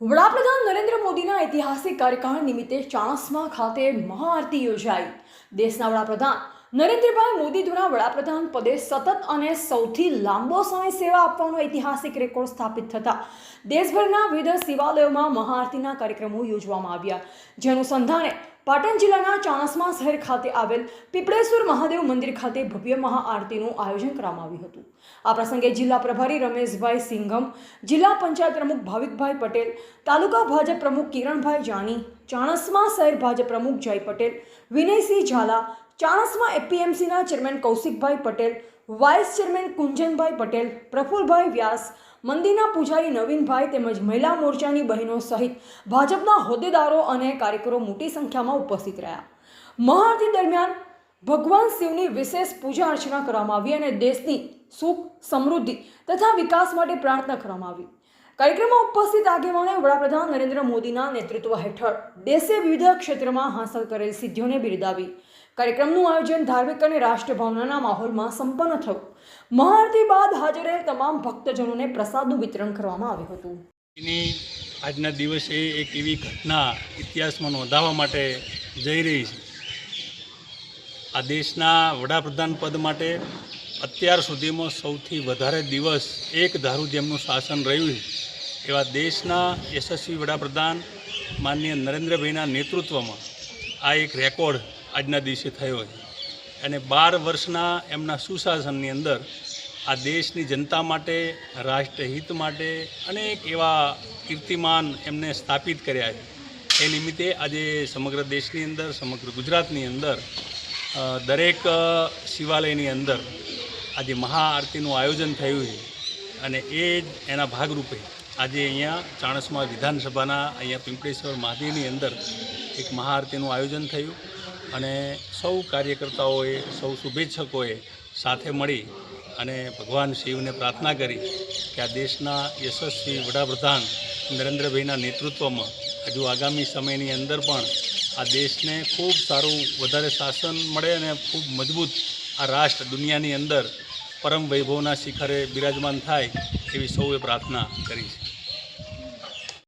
વડાપ્રધાન નરેન્દ્ર મોદીના ઐતિહાસિક કાર્યકાળ નિમિત્તે ચાણસ્મા ખાતે મહાઆરતી યોજાઈ। દેશના વડાપ્રધાન નરેન્દ્રભાઈ મોદી દ્વારા વડાપ્રધાન પદે સતત અને સૌથી લાંબો સમય સેવા આપવાનો ઐતિહાસિક રેકોર્ડ સ્થાપિત થતા દેશભરના વિવિધ શિવાલયોમાં મહાઆરતીના કાર્યક્રમો યોજવામાં આવ્યા। જે અનુસંધાને પાટણ જિલ્લાના ચાણસ્મા શહેર ખાતે આવેલ પીપળેશ્વર મહાદેવ મંદિર ખાતે ભવ્ય મહાઆરતીનું આયોજન કરવામાં આવ્યું હતું। આ પ્રસંગે જિલ્લા પ્રભારી રમેશભાઈ સિંઘમ, જિલ્લા પંચાયત પ્રમુખ ભાવિકભાઈ પટેલ, તાલુકા ભાજપ પ્રમુખ કિરણભાઈ જાની, ચાણસ્મા શહેર ભાજપ પ્રમુખ જય પટેલ, વિનયસિંહ ઝાલા, ચાણસ્મા એપીએમસીના chairman Kaushikbhai Patel, vice chairman Kunjanbhai Patel, Prafulbhai Vyas, મંદિરના પૂજારી નવીનભાઈ તેમજ મહિલા મોરચાની બહેનો સહિત ભાજપના હોદ્દેદારો અને કાર્યકરો મોટી સંખ્યામાં ઉપસ્થિત રહ્યા। મહાઆરતી દરમિયાન ભગવાન શિવની વિશેષ પૂજા અર્ચના કરવામાં આવી અને દેશની સુખ, સમૃદ્ધિ તથા વિકાસ માટે પ્રાર્થના કરવામાં આવી। કાર્યક્રમમાં ઉપસ્થિત આગેવાનોએ વડાપ્રધાન નરેન્દ્ર મોદીના નેતૃત્વ હેઠળ દેશે વિવિધ ક્ષેત્રમાં હાંસલ કરેલ સિદ્ધિઓને બિરદાવી। કાર્યક્રમનું આયોજન ધાર્મિક અને રાષ્ટ્રભાવનાના માહોલમાં સંપન્ન થયું। મહાઆરતી બાદ હાજર રહેલ તમામ ભક્તજનોને પ્રસાદનું વિતરણ કરવામાં આવ્યું હતું। આજના દિવસે એક એવી ઘટના ઇતિહાસમાં નોંધાવવા માટે જઈ રહી છે। આ દેશના વડાપ્રધાન પદ માટે અત્યાર સુધીમાં સૌથી વધારે દિવસ એક ધારું જેમનું શાસન રહ્યું છે એવા દેશના યશસ્વી વડાપ્રધાન માનનીય નરેન્દ્રભાઈના નેતૃત્વમાં આ એક રેકોર્ડ આજના દિવસે થયો છે અને 12 વર્ષના એમના સુશાસનની અંદર આ દેશની જનતા માટે, રાષ્ટ્રહિત માટે અનેક એવા કીર્તિમાન એમને સ્થાપિત કર્યા છે। એ નિમિત્તે આજે સમગ્ર દેશની અંદર, સમગ્ર ગુજરાતની અંદર દરેક શિવાલયની અંદર આજે મહાઆરતીનું આયોજન થયું છે અને એ જ એના ભાગરૂપે આજે અહીંયા ચાણસ્મા વિધાનસભાના અહીંયા પીપળેશ્વર મહાદેવની અંદર એક મહાઆરતીનું આયોજન થયું અને સૌ કાર્યકર્તાઓએ, સૌ શુભેચ્છકોએ સાથે મળી અને ભગવાન શિવને પ્રાર્થના કરી કે આ દેશના યશસ્વી વડાપ્રધાન નરેન્દ્રભાઈના નેતૃત્વમાં હજુ આગામી સમયની અંદર પણ આ દેશને ખૂબ સારું વધારે શાસન મળે અને ખૂબ મજબૂત આ રાષ્ટ્ર દુનિયાની અંદર પરમ વૈભવના શિખરે બિરાજમાન થાય એવી સૌએ પ્રાર્થના કરી છે।